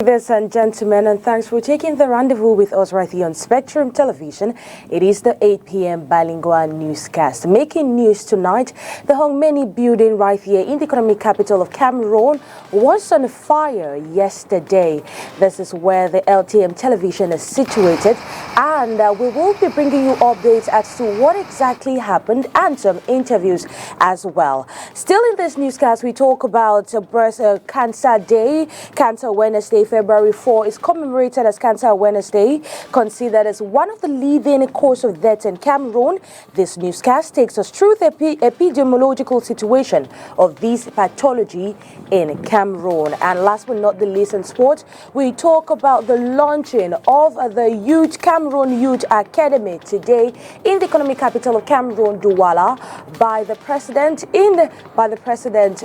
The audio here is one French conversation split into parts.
Ladies and gentlemen, and thanks for taking the rendezvous with us right here on Spectrum Television. It is the 8 p.m. bilingual newscast. Making news tonight, the Hongmeni building right here in the economic capital of Cameroon was on fire yesterday. This is where the LTM television is situated, and we will be bringing you updates as to what exactly happened and some interviews as well. Still in this newscast, we talk about Breast Cancer Day, Cancer Awareness Day. February 4 is commemorated as Cancer Awareness Day, considered as one of the leading cause of death in Cameroon. This newscast takes us through the epidemiological situation of this pathology in Cameroon. And last but not the least in sport, we talk about the launching of the Cameroon Youth Academy today in the economic capital of Cameroon, Douala, by the president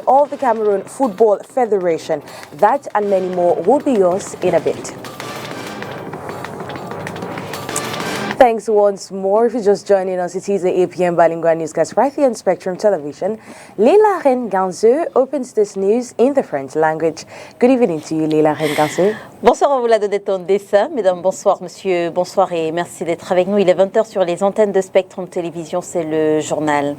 of the Cameroon Football Federation. That and many more will be yours in a bit. Thanks once more if you're just joining us. It is the 8 p.m. bilingual newscast right here on Spectrum Television. Leila Renganzeu opens this news in the French language. Good evening to you, Leila Renganzeu. Bonsoir à vous, la donnée ton dessin. Mesdames, bonsoir, monsieur, bonsoir et merci d'être avec nous. Il est 20h sur les antennes de Spectrum Télévision, c'est le journal.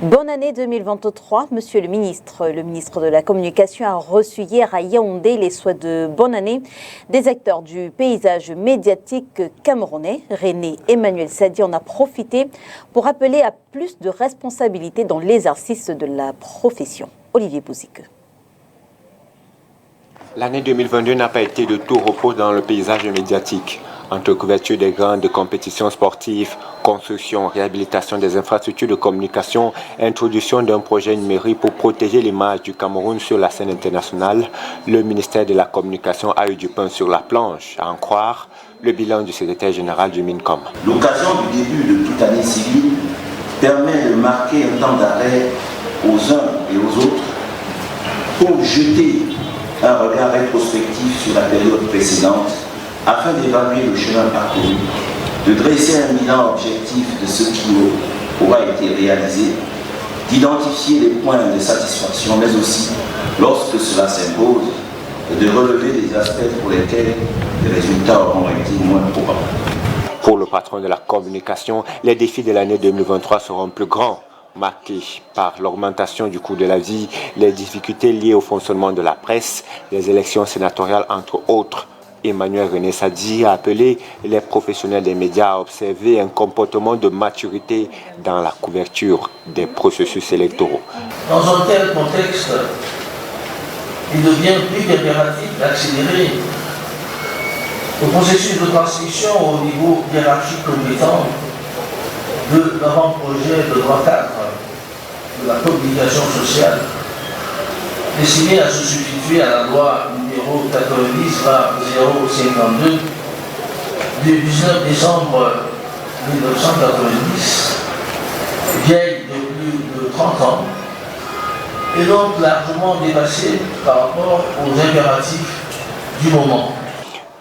Bonne année 2023, monsieur le ministre. Le ministre de la Communication a reçu hier à Yaoundé les souhaits de bonne année des acteurs du paysage médiatique camerounais. René Emmanuel Sadi en a profité pour appeler à plus de responsabilité dans l'exercice de la profession. Olivier Bouzique. L'année 2022 n'a pas été de tout repos dans le paysage médiatique. Entre couverture des grandes compétitions sportives, construction, réhabilitation des infrastructures de communication, introduction d'un projet numérique pour protéger l'image du Cameroun sur la scène internationale, le ministère de la Communication a eu du pain sur la planche, à en croire le bilan du secrétaire général du MINCOM. L'occasion du début de toute année civile permet de marquer un temps d'arrêt aux uns et aux autres pour jeter un regard rétrospectif sur la période précédente afin d'évaluer le chemin parcouru, de dresser un bilan objectif de ce qui aura été réalisé, d'identifier les points de satisfaction, mais aussi, lorsque cela s'impose, de relever les aspects pour lesquels les résultats auront été moins probables. Pour le patron de la communication, les défis de l'année 2023 seront plus grands, marqués par l'augmentation du coût de la vie, les difficultés liées au fonctionnement de la presse, les élections sénatoriales entre autres. Emmanuel René Sadi a appelé les professionnels des médias à observer un comportement de maturité dans la couverture des processus électoraux. Dans un tel contexte, il devient plus impératif d'accélérer le processus de transmission au niveau hiérarchique compétent de l'avant-projet de loi 4 de la communication sociale destiné à se substituer à la loi numéro 90/052 du 19 décembre 1990, vieille de plus de 30 ans, et donc largement dépassée par rapport aux impératifs du moment.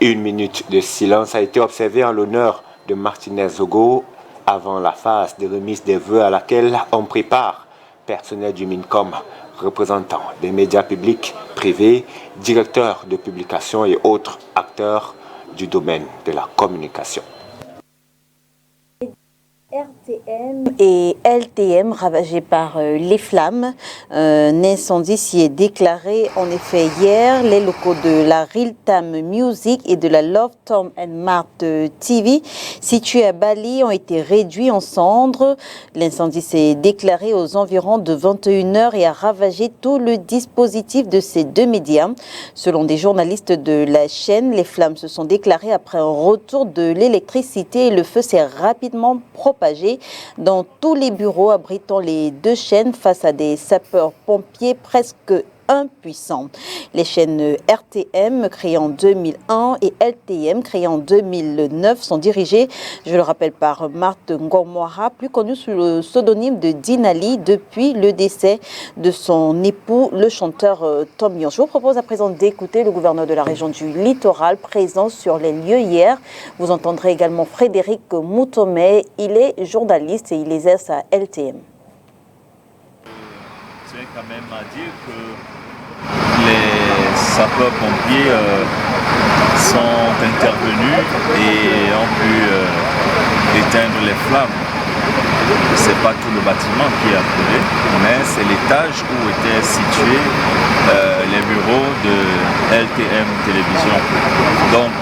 Une minute de silence a été observée en l'honneur de Martinez Zogo avant la phase de remise des vœux à laquelle on prépare personnel du MINCOM, représentants des médias publics, privés, directeurs de publications et autres acteurs du domaine de la communication. RTM et LTM ravagés par les flammes. Un incendie s'y est déclaré en effet hier. Les locaux de la Real Time Music et de la Love Tom and Mart TV situés à Bali ont été réduits en cendres. L'incendie s'est déclaré aux environs de 21h et a ravagé tout le dispositif de ces deux médias. Selon des journalistes de la chaîne, les flammes se sont déclarées après un retour de l'électricité et le feu s'est rapidement propagé dans tous les bureaux abritant les deux chaînes face à des sapeurs-pompiers presque impuissants. Les chaînes RTM créées en 2001 et LTM créées en 2009 sont dirigées, je le rappelle, par Marthe Ngomwara, plus connue sous le pseudonyme de Dinali depuis le décès de son époux, le chanteur Tom Yon. Je vous propose à présent d'écouter le gouverneur de la région du Littoral présent sur les lieux hier. Vous entendrez également Frédéric Moutomé. Il est journaliste et il exerce à LTM. Je tiens quand même à dire que les sapeurs-pompiers sont intervenus et ont pu éteindre les flammes. Ce n'est pas tout le bâtiment qui a brûlé, mais c'est l'étage où étaient situés les bureaux de LTM Télévision. Donc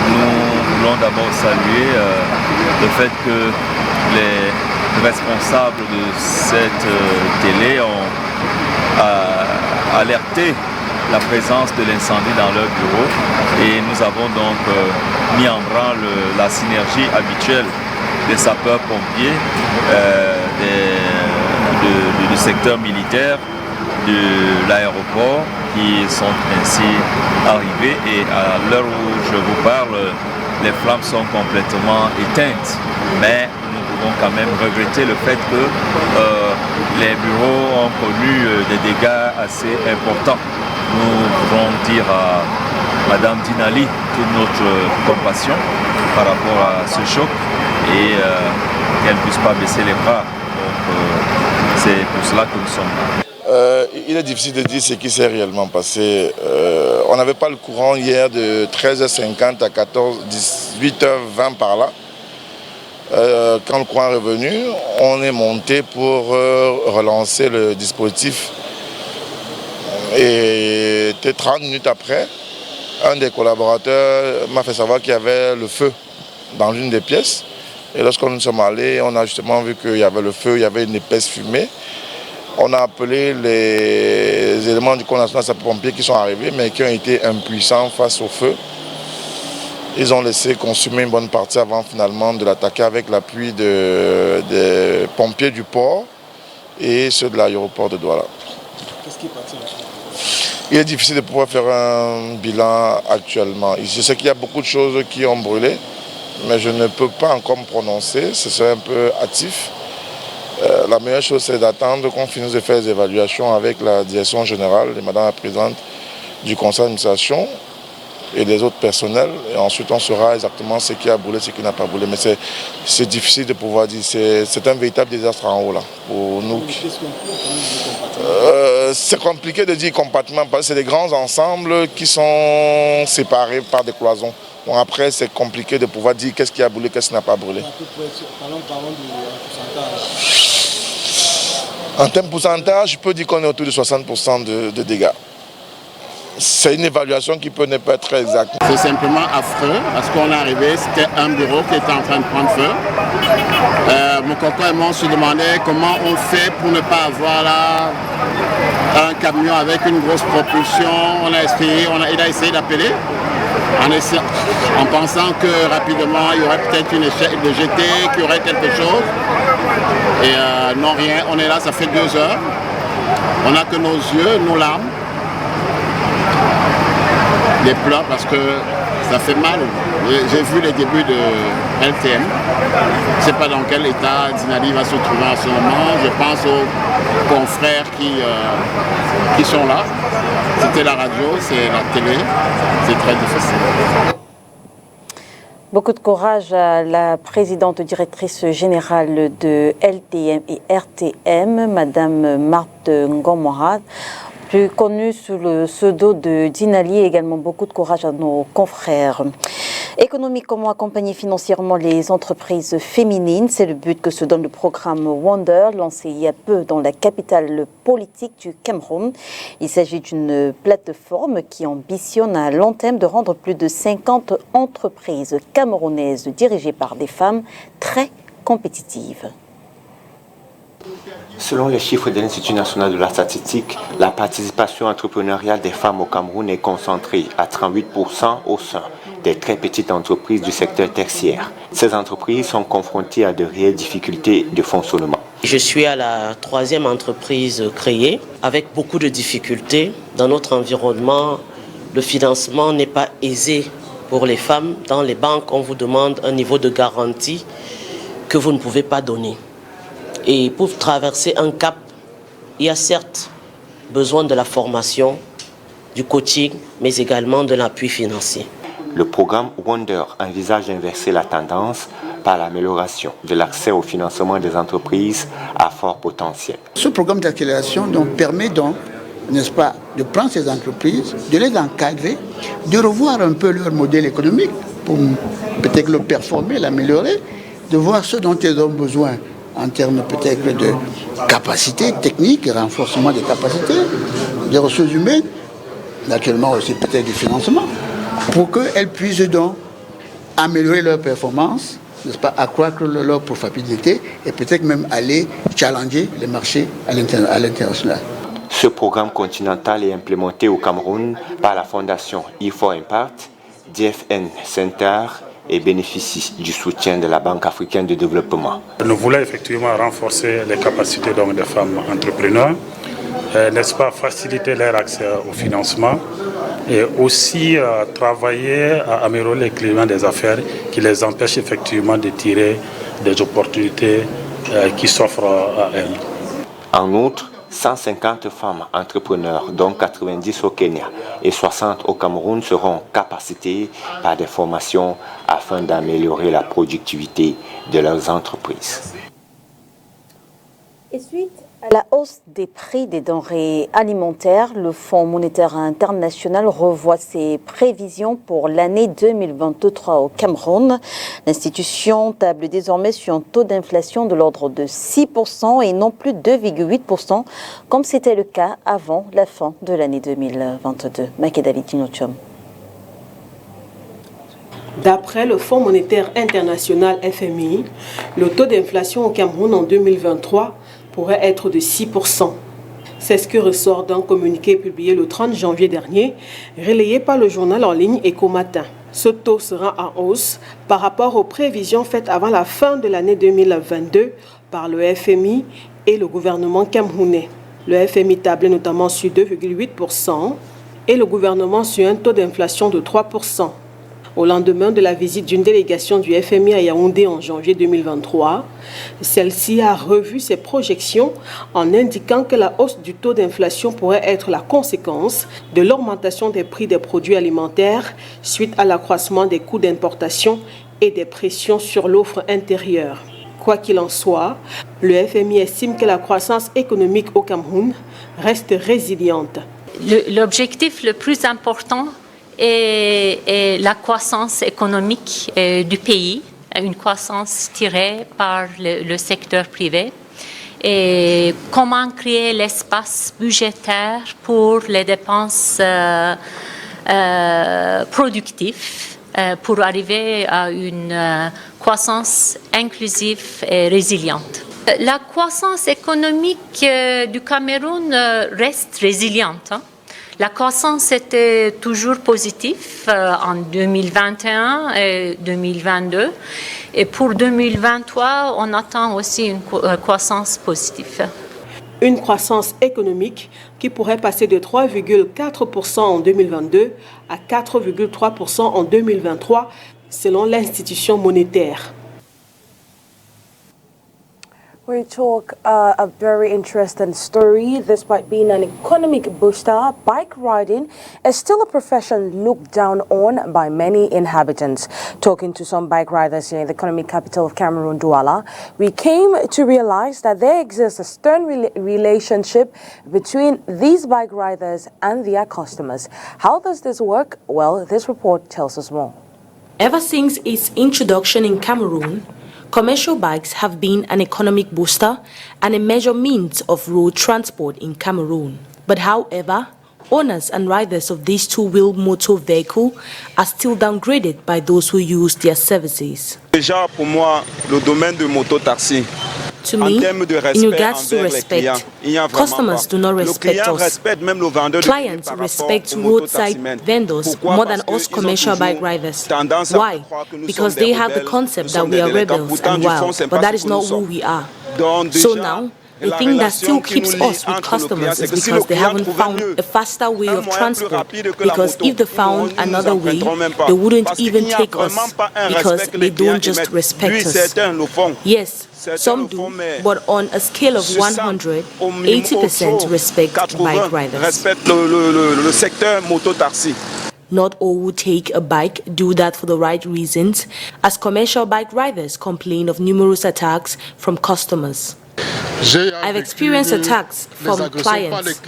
nous voulons d'abord saluer le fait que les responsables de cette télé ont alerté la présence de l'incendie dans leur bureau et nous avons donc mis en branle la synergie habituelle des sapeurs-pompiers, du secteur militaire, de l'aéroport qui sont ainsi arrivés et à l'heure où je vous parle, les flammes sont complètement éteintes. Mais nous pouvons quand même regretter le fait que les bureaux ont connu des dégâts assez importants. Nous voulons dire à Madame Dinali toute notre compassion par rapport à ce choc et qu'elle ne puisse pas baisser les bras. Donc c'est pour cela que nous sommes là. Il est difficile de dire ce qui s'est réellement passé. On n'avait pas le courant hier de 13h50 à 18h20 par là. Quand le courant est revenu, on est monté pour relancer le dispositif. Et 30 minutes après, un des collaborateurs m'a fait savoir qu'il y avait le feu dans l'une des pièces. Et lorsque nous sommes allés, on a justement vu qu'il y avait le feu, il y avait une épaisse fumée. On a appelé les éléments du Corps national sapeurs-pompiers qui sont arrivés, mais qui ont été impuissants face au feu. Ils ont laissé consumer une bonne partie avant finalement de l'attaquer avec l'appui des pompiers du port et ceux de l'aéroport de Douala. Qu'est-ce qui est parti? Il est difficile de pouvoir faire un bilan actuellement. Je sais qu'il y a beaucoup de choses qui ont brûlé, mais je ne peux pas encore me prononcer, ce serait un peu hâtif. La meilleure chose, c'est d'attendre qu'on finisse de faire les évaluations avec la direction générale et Madame la Présidente du conseil d'administration et les autres personnels. Et ensuite, on saura exactement ce qui a brûlé, ce qui n'a pas brûlé. Mais c'est difficile de pouvoir dire. C'est un véritable désastre en haut, là, pour nous. C'est compliqué de dire compartiment, parce que c'est des grands ensembles qui sont séparés par des cloisons. Bon, après, c'est compliqué de pouvoir dire qu'est-ce qui a brûlé, qu'est-ce qui n'a pas brûlé. Parlons du pourcentage. En termes de pourcentage, je peux dire qu'on est autour de 60% de dégâts. C'est une évaluation qui peut ne pas être très exacte. C'est simplement affreux parce qu'on est arrivé, c'était un bureau qui était en train de prendre feu. Mon copain et moi on se demandait comment on fait pour ne pas avoir là un camion avec une grosse propulsion. Il a essayé d'appeler en pensant que rapidement il y aurait peut-être une échelle de GT, qu'il y aurait quelque chose. Et non, rien. On est là, ça fait 2 heures. On n'a que nos yeux, nos larmes. Les pleurs parce que ça fait mal. J'ai vu les débuts de LTM. Je ne sais pas dans quel état Dinali va se trouver en ce moment. Je pense aux confrères qui sont là. C'était la radio, c'est la télé. C'est très difficile. Beaucoup de courage à la présidente directrice générale de LTM et RTM, Madame Marthe Ngomora, plus connue sous le pseudo de Dinali, et également beaucoup de courage à nos confrères. Économiquement, accompagner financièrement les entreprises féminines, c'est le but que se donne le programme Wonder, lancé il y a peu dans la capitale politique du Cameroun. Il s'agit d'une plateforme qui ambitionne à long terme de rendre plus de 50 entreprises camerounaises dirigées par des femmes très compétitives. Selon les chiffres de l'Institut national de la statistique, la participation entrepreneuriale des femmes au Cameroun est concentrée à 38% au sein des très petites entreprises du secteur tertiaire. Ces entreprises sont confrontées à de réelles difficultés de fonctionnement. Je suis à la 3e entreprise créée avec beaucoup de difficultés. Dans notre environnement, le financement n'est pas aisé pour les femmes. Dans les banques, on vous demande un niveau de garantie que vous ne pouvez pas donner. Et pour traverser un cap, il y a certes besoin de la formation, du coaching, mais également de l'appui financier. Le programme Wonder envisage d'inverser la tendance par l'amélioration de l'accès au financement des entreprises à fort potentiel. Ce programme d'accélération permet donc n'est-ce pas, de prendre ces entreprises, de les encadrer, de revoir un peu leur modèle économique pour peut-être le performer, l'améliorer, de voir ce dont ils ont besoin en termes peut-être de capacité technique, renforcement des capacités, des ressources humaines, naturellement aussi peut-être du financement, pour qu'elles puissent donc améliorer leur performance, n'est-ce pas, accroître leur profitabilité et peut-être même aller challenger les marchés à l'international. Ce programme continental est implémenté au Cameroun par la fondation E4Impact, DFN Center et bénéficie du soutien de la Banque africaine de développement. Nous voulons effectivement renforcer les capacités donc, des femmes entrepreneurs, n'est-ce pas, faciliter leur accès au financement et aussi travailler à améliorer les climats des affaires qui les empêchent effectivement de tirer des opportunités qui s'offrent à elles. En outre, 150 femmes entrepreneurs, dont 90 au Kenya et 60 au Cameroun, seront capacitées par des formations afin d'améliorer la productivité de leurs entreprises. Et suite à la hausse des prix des denrées alimentaires, le Fonds monétaire international revoit ses prévisions pour l'année 2023 au Cameroun. L'institution table désormais sur un taux d'inflation de l'ordre de 6% et non plus 2,8%, comme c'était le cas avant la fin de l'année 2022. Makedali Tinotium. D'après le Fonds monétaire international FMI, le taux d'inflation au Cameroun en 2023 pourrait être de 6%. C'est ce que ressort d'un communiqué publié le 30 janvier dernier, relayé par le journal en ligne Ecomatin. Ce taux sera en hausse par rapport aux prévisions faites avant la fin de l'année 2022 par le FMI et le gouvernement camerounais. Le FMI tablait notamment sur 2,8% et le gouvernement sur un taux d'inflation de 3%. Au lendemain de la visite d'une délégation du FMI à Yaoundé en janvier 2023, celle-ci a revu ses projections en indiquant que la hausse du taux d'inflation pourrait être la conséquence de l'augmentation des prix des produits alimentaires suite à l'accroissement des coûts d'importation et des pressions sur l'offre intérieure. Quoi qu'il en soit, le FMI estime que la croissance économique au Cameroun reste résiliente. L'objectif le plus important est la croissance économique du pays, une croissance tirée par le secteur privé. Et comment créer l'espace budgétaire pour les dépenses productives pour arriver à une croissance inclusive et résiliente. La croissance économique du Cameroun reste résiliente. La croissance était toujours positive en 2021 et 2022. Et pour 2023, on attend aussi une croissance positive. Une croissance économique qui pourrait passer de 3,4% en 2022 à 4,3% en 2023, selon l'institution monétaire. We talk a very interesting story. Despite being an economic booster, bike riding is still a profession looked down on by many inhabitants. Talking to some bike riders here in the economic capital of Cameroon, Douala, we came to realize that there exists a stern relationship between these bike riders and their customers. How does this work? Well, this report tells us more. Ever since its introduction in Cameroon, commercial bikes have been an economic booster and a major means of road transport in Cameroon. But however, owners and riders of these two-wheel motor vehicles are still downgraded by those who use their services. Déjà, pour moi, le domaine de moto-taxi, to me, in regards to respect, customers do not respect us. Clients respect roadside vendors more than us commercial bike riders. Why? Because they have the concept that we are rebels and wild, but that is not who we are. So now, the thing that still keeps us with customers is because they haven't found a faster way of transport. Because if they found another way, they wouldn't even take us because they don't just respect us. Yes, some do, but on a scale of 100, 80% respect bike riders. Not all who take a bike do that for the right reasons, as commercial bike riders complain of numerous attacks from customers. I've experienced attacks from clients.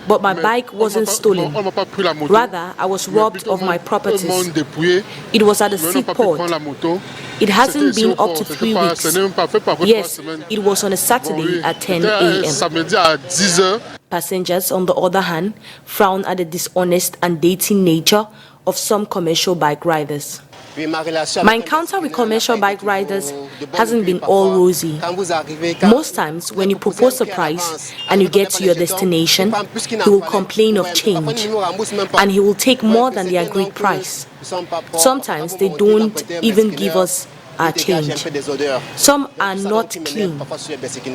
But my bike wasn't stolen. Rather, I was robbed of my properties. It was at the seaport. It hasn't been up to 3 weeks. Yes, it was on a Saturday at 10 a.m. Passengers, on the other hand, frown at the dishonest and dating nature of some commercial bike riders. My encounter with commercial bike riders hasn't been all rosy. Most times, when you propose a price and you get to your destination, he will complain of change, and he will take more than the agreed price. Sometimes they don't even give us our change. Some are not clean.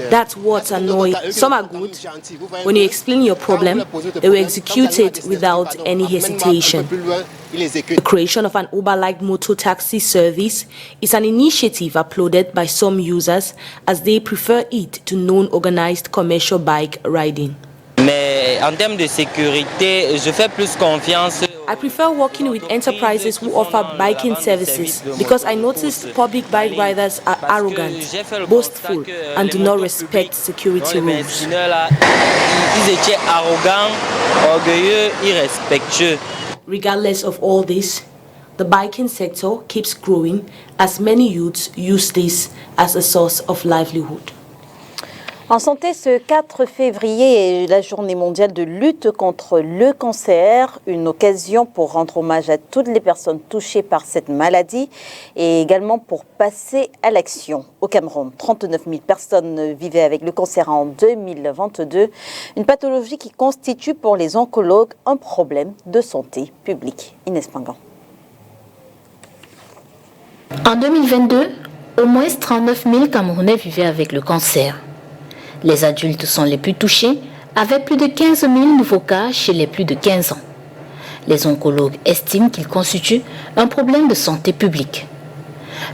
That's what annoys. Some are good. When you explain your problem, they will execute it without any hesitation. The creation of an Uber-like motor taxi service is an initiative applauded by some users as they prefer it to non-organized commercial bike riding. Mais en termes de sécurité, je fais plus confiance. I prefer working with enterprises who offer biking services because I noticed public bike riders are arrogant, boastful, and do not respect security rules. Ils étaient arrogants, orgueilleux, irrespectueux. Regardless of all this, the biking sector keeps growing as many youths use this as a source of livelihood. En santé, ce 4 février est la journée mondiale de lutte contre le cancer, une occasion pour rendre hommage à toutes les personnes touchées par cette maladie et également pour passer à l'action. Au Cameroun, 39 000 personnes vivaient avec le cancer en 2022, une pathologie qui constitue pour les oncologues un problème de santé publique. Inès Pangan. En 2022, au moins 39 000 Camerounais vivaient avec le cancer. Les adultes sont les plus touchés, avec plus de 15 000 nouveaux cas chez les plus de 15 ans. Les oncologues estiment qu'il constitue un problème de santé publique.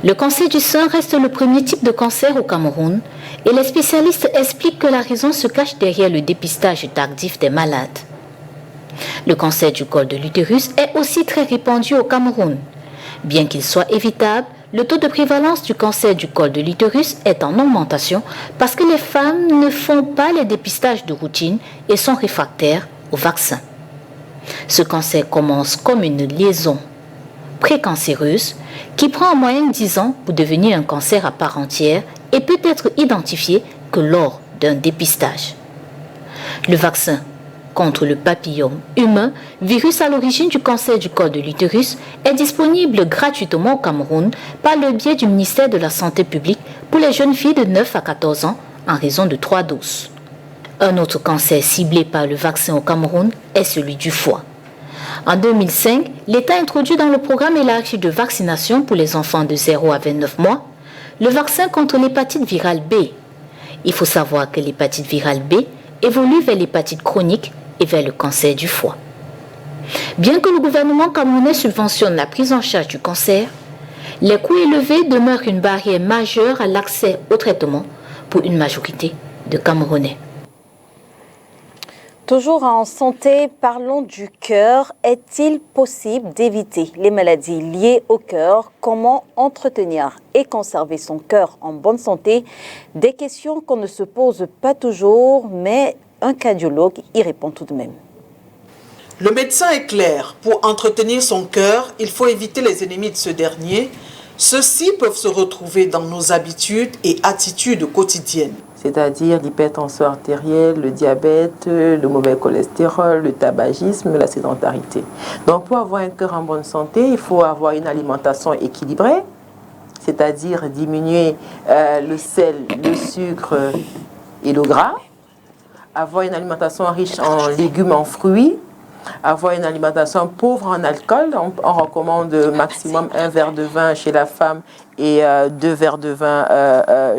Le cancer du sein reste le premier type de cancer au Cameroun et les spécialistes expliquent que la raison se cache derrière le dépistage tardif des malades. Le cancer du col de l'utérus est aussi très répandu au Cameroun. Bien qu'il soit évitable, le taux de prévalence du cancer du col de l'utérus est en augmentation parce que les femmes ne font pas les dépistages de routine et sont réfractaires au vaccin. Ce cancer commence comme une liaison précancéreuse qui prend en moyenne 10 ans pour devenir un cancer à part entière et peut être identifié que lors d'un dépistage. Le vaccin contre le papillome humain, virus à l'origine du cancer du col de l'utérus, est disponible gratuitement au Cameroun par le biais du ministère de la Santé publique pour les jeunes filles de 9 à 14 ans en raison de 3 doses. Un autre cancer ciblé par le vaccin au Cameroun est celui du foie. En 2005, l'État introduit dans le programme élargi de vaccination pour les enfants de 0 à 29 mois le vaccin contre l'hépatite virale B. Il faut savoir que l'hépatite virale B évolue vers l'hépatite chronique et vers le cancer du foie. Bien que le gouvernement camerounais subventionne la prise en charge du cancer, les coûts élevés demeurent une barrière majeure à l'accès au traitement pour une majorité de Camerounais. Toujours en santé, parlons du cœur. Est-il possible d'éviter les maladies liées au cœur? Comment entretenir et conserver son cœur en bonne santé? Des questions qu'on ne se pose pas toujours, mais un cardiologue y répond tout de même. Le médecin est clair. Pour entretenir son cœur, il faut éviter les ennemis de ce dernier. Ceux-ci peuvent se retrouver dans nos habitudes et attitudes quotidiennes. C'est-à-dire l'hypertension artérielle, le diabète, le mauvais cholestérol, le tabagisme, la sédentarité. Donc pour avoir un cœur en bonne santé, il faut avoir une alimentation équilibrée, c'est-à-dire diminuer le sel, le sucre et le gras, avoir une alimentation riche en légumes, en fruits, avoir une alimentation pauvre en alcool. On recommande maximum 1 verre de vin chez la femme et 2 verres de vin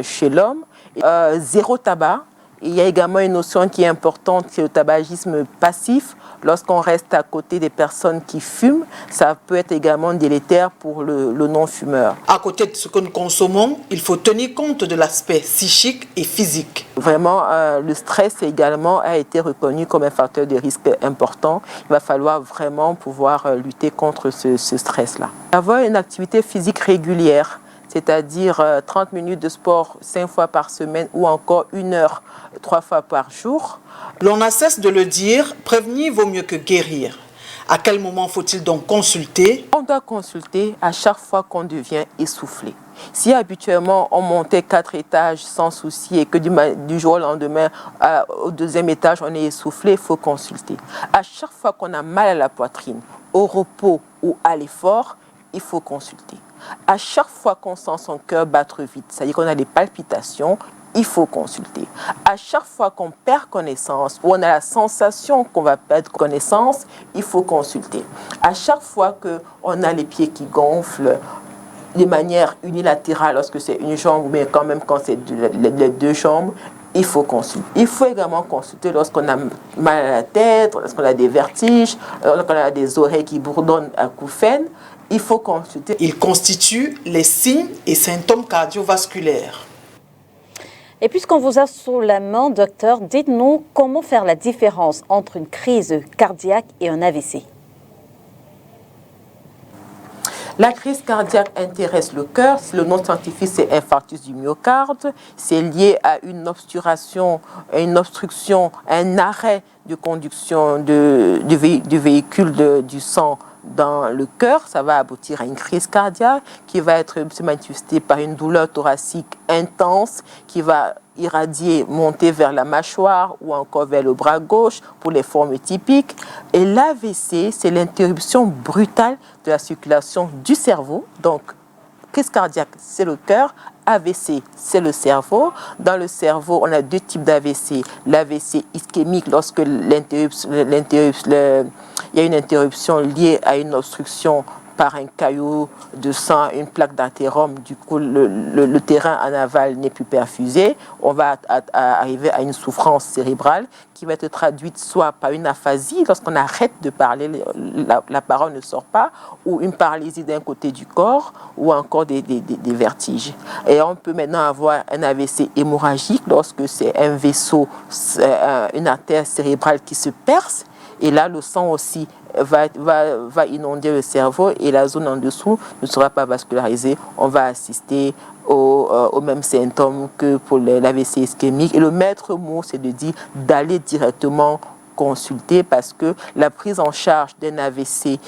chez l'homme. 0 tabac. Il y a également une notion qui est importante, c'est le tabagisme passif. Lorsqu'on reste à côté des personnes qui fument, ça peut être également délétère pour le non-fumeur. À côté de ce que nous consommons, il faut tenir compte de l'aspect psychique et physique. Vraiment, le stress également a été reconnu comme un facteur de risque important. Il va falloir vraiment pouvoir lutter contre ce stress-là. Avoir une activité physique régulière, c'est-à-dire 30 minutes de sport 5 fois par semaine ou encore 1 heure 3 fois par jour. L'on n'a cesse de le dire, prévenir vaut mieux que guérir. À quel moment faut-il donc consulter? On doit consulter à chaque fois qu'on devient essoufflé. Si habituellement on montait 4 étages sans souci et que du jour au lendemain au 2e étage on est essoufflé, il faut consulter. À chaque fois qu'on a mal à la poitrine, au repos ou à l'effort, il faut consulter. À chaque fois qu'on sent son cœur battre vite, c'est-à-dire qu'on a des palpitations, il faut consulter. À chaque fois qu'on perd connaissance ou on a la sensation qu'on va perdre connaissance, il faut consulter. À chaque fois qu'on a les pieds qui gonflent de manière unilatérale, lorsque c'est une jambe, mais quand même quand c'est les 2 jambes, il faut consulter. Il faut également consulter lorsqu'on a mal à la tête, lorsqu'on a des vertiges, lorsqu'on a des oreilles qui bourdonnent à coups-faines. Il faut consulter. Il constitue les signes et symptômes cardiovasculaires. Et puisqu'on vous a sous la main, docteur, dites-nous comment faire la différence entre une crise cardiaque et un AVC. La crise cardiaque intéresse le cœur. Le nom scientifique, c'est infarctus du myocarde. C'est lié à une obstruction, un arrêt de conduction du véhicule du sang dans le cœur. Ça va aboutir à une crise cardiaque qui va se manifester par une douleur thoracique intense qui va irradier, monter vers la mâchoire ou encore vers le bras gauche pour les formes typiques. Et l'AVC, c'est l'interruption brutale de la circulation du cerveau. Donc, crise cardiaque, c'est le cœur. AVC, c'est le cerveau. Dans le cerveau, on a 2 types d'AVC. L'AVC ischémique, lorsque il y a une interruption liée à une obstruction par un caillot de sang, une plaque d'athérome, du coup le terrain en aval n'est plus perfusé, on va arriver à une souffrance cérébrale qui va être traduite soit par une aphasie, lorsqu'on arrête de parler, la parole ne sort pas, ou une paralysie d'un côté du corps, ou encore des vertiges. Et on peut maintenant avoir un AVC hémorragique lorsque c'est un vaisseau, une artère cérébrale qui se perce, et là le sang aussi va inonder le cerveau et la zone en dessous ne sera pas vascularisée. On va assister aux mêmes symptômes que pour l'AVC ischémique. Et le maître mot, c'est de dire d'aller directement consulter parce que la prise en charge d'un AVC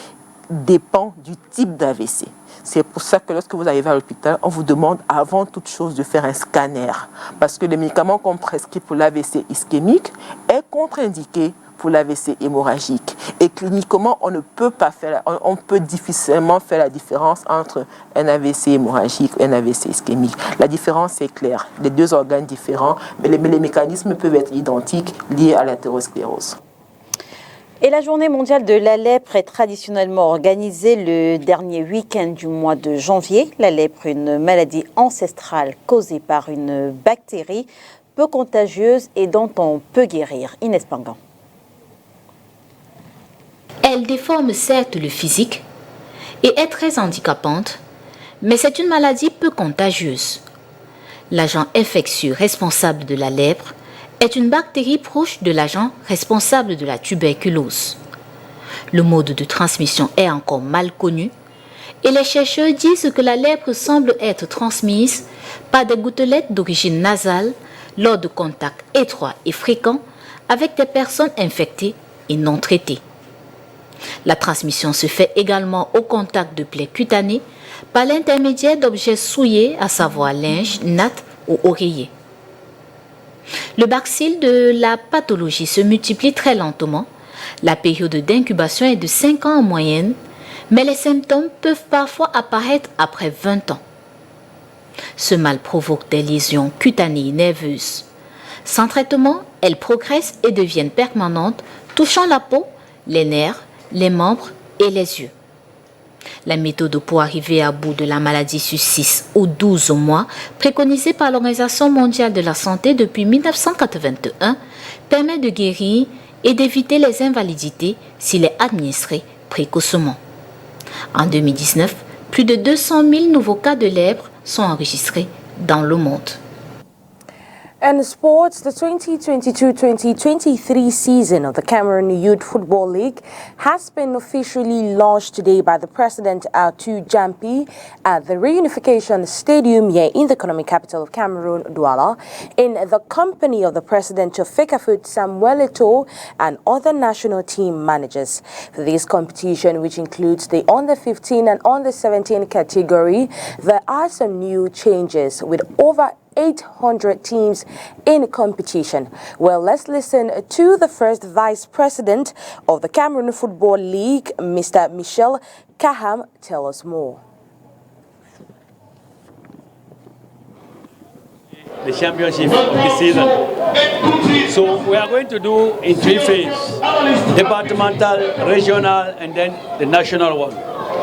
dépend du type d'AVC. C'est pour ça que lorsque vous arrivez à l'hôpital, on vous demande avant toute chose de faire un scanner. Parce que les médicaments qu'on prescrit pour l'AVC ischémique est contre-indiqué pour l'AVC hémorragique. Et cliniquement, on peut difficilement faire la différence entre un AVC hémorragique et un AVC ischémique. La différence est claire. Les 2 organes différents, mais les mécanismes peuvent être identiques liés à l'athérosclérose. Et la journée mondiale de la lèpre est traditionnellement organisée le dernier week-end du mois de janvier. La lèpre, une maladie ancestrale causée par une bactérie peu contagieuse et dont on peut guérir. Inès Pangan. Elle déforme certes le physique et est très handicapante, mais c'est une maladie peu contagieuse. L'agent infectieux responsable de la lèpre est une bactérie proche de l'agent responsable de la tuberculose. Le mode de transmission est encore mal connu et les chercheurs disent que la lèpre semble être transmise par des gouttelettes d'origine nasale lors de contacts étroits et fréquents avec des personnes infectées et non traitées. La transmission se fait également au contact de plaies cutanées par l'intermédiaire d'objets souillés, à savoir linge, natte ou oreiller. Le bacille de la pathologie se multiplie très lentement. La période d'incubation est de 5 ans en moyenne, mais les symptômes peuvent parfois apparaître après 20 ans. Ce mal provoque des lésions cutanées nerveuses. Sans traitement, elles progressent et deviennent permanentes, touchant la peau, les nerfs, les membres et les yeux. La méthode pour arriver à bout de la maladie sur 6 ou 12 mois, préconisée par l'Organisation mondiale de la santé depuis 1981, permet de guérir et d'éviter les invalidités s'il est administré précocement. En 2019, plus de 200 000 nouveaux cas de lèpre sont enregistrés dans le monde. And sports, the 2022-2023 season of the Cameroon Youth Football League has been officially launched today by the President Atou Jampi at the Reunification Stadium here in the economic capital of Cameroon, Douala, in the company of the President of Fecafoot, Samuel Eto'o, and other national team managers. For this competition, which includes the under-15 and under-17 category, there are some new changes with over 800 teams in competition. Well, let's listen to the first Vice President of the Cameroon Football League, Mr. Michel Kaham, tell us more. The championship of this season. So we are going to do in 3 phases: departmental, regional, and then the national one.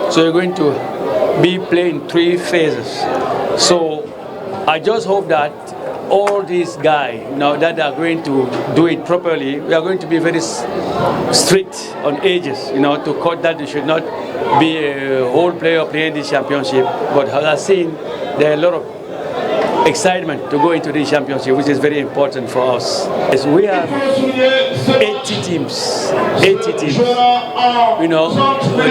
So we're going to be playing 3 phases. So I just hope that all these guys, that are going to do it properly, we are going to be very strict on ages, to cut that. They should not be a whole player playing this championship. But as I've seen, there are a lot of excitement to go into the championship, which is very important for us. As we have 80 teams,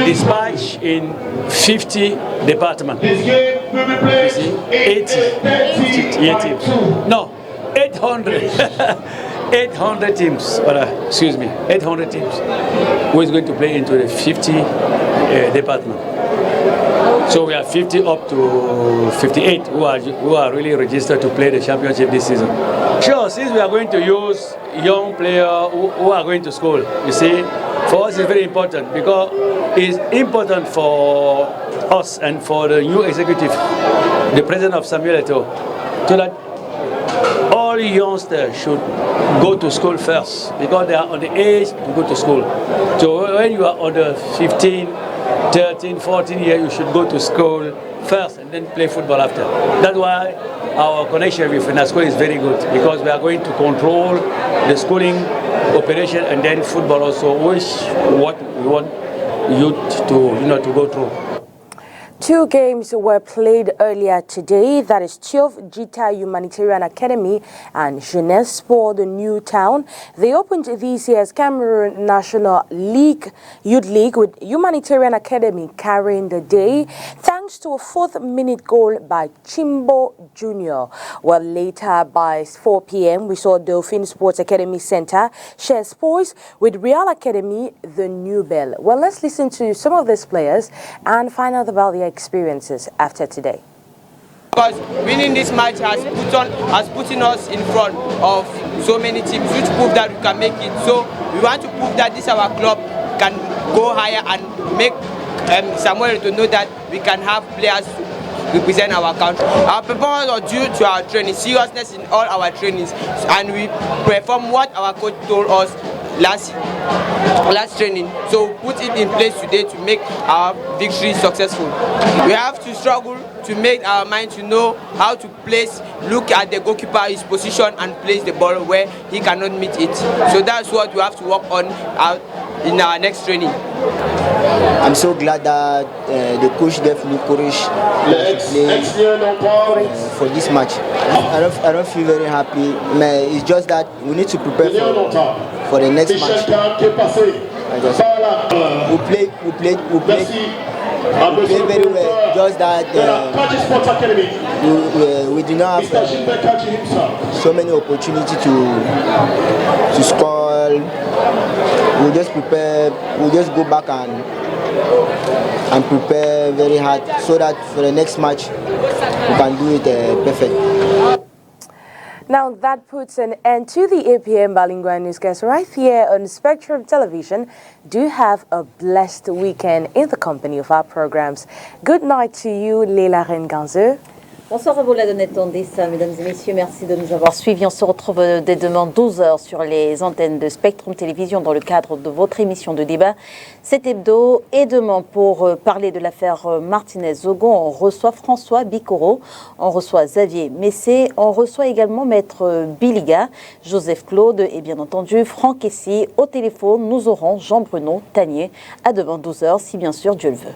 dispatched in 50 departments. You see, 80 teams. No, 800. 800 teams, 800 teams who is going to play into the 50 department. So we are 50 up to 58 who are really registered to play the championship this season. Sure, since we are going to use young players who are going to school, you see, for us it's very important because it's important for us and for the new executive, the president of Samuel Eto'o, so that all youngsters should go to school first because they are on the age to go to school. So when you are under 15, 13, 14 years, you should go to school first and then play football after. That's why our connection with FENASCO is very good, because we are going to control the schooling operation and then football also, which what we want youth to go through. 2 games were played earlier today. That is Tiof Jita Humanitarian Academy and Jeunesse Sport, the New Town. They opened this year's Cameroon National League, Youth League, with Humanitarian Academy carrying the day, thanks to a 4th-minute goal by Chimbo Jr. Well, later by 4 p.m., we saw Dauphine Sports Academy Center share sports with Real Academy, the New Bell. Well, let's listen to some of these players and find out about their experiences after today. Because winning this match has put us in front of so many teams, which prove that we can make it. So we want to prove that this our club can go higher and make Samuel to know that we can have players represent our country. Our performance was due to our training, seriousness in all our trainings, and we perform what our coach told us last training. So put it in place today to make our victory successful. We have to struggle to make our mind to know how to place, look at the goalkeeper, his position, and place the ball where he cannot meet it. So that's what we have to work on in our next training. I'm so glad that the coach gave me courage to play for this match. I don't feel very happy. It's just that we need to prepare for the next match. We played very well. Just that we do not have so many opportunities to score. We'll just prepare. We'll just go back and prepare very hard so that for the next match we can do it perfect. Now that puts an end to the 8 p.m. Bilingual newscast right here on Spectrum Television. Do have a blessed weekend in the company of our programs. Good night to you, Leila Renganzeux. Bonsoir à vous, la Donnette Tondis, mesdames et messieurs, merci de nous avoir suivis. On se retrouve dès demain 12h sur les antennes de Spectrum Télévision dans le cadre de votre émission de débat, cet hebdo. Et demain, pour parler de l'affaire Martinez-Zogon, on reçoit François Bicoro, on reçoit Xavier Messé, on reçoit également Maître Biliga, Joseph Claude et bien entendu Franck Essy. Au téléphone, nous aurons Jean-Bruno Tanier. À demain 12h, si bien sûr Dieu le veut.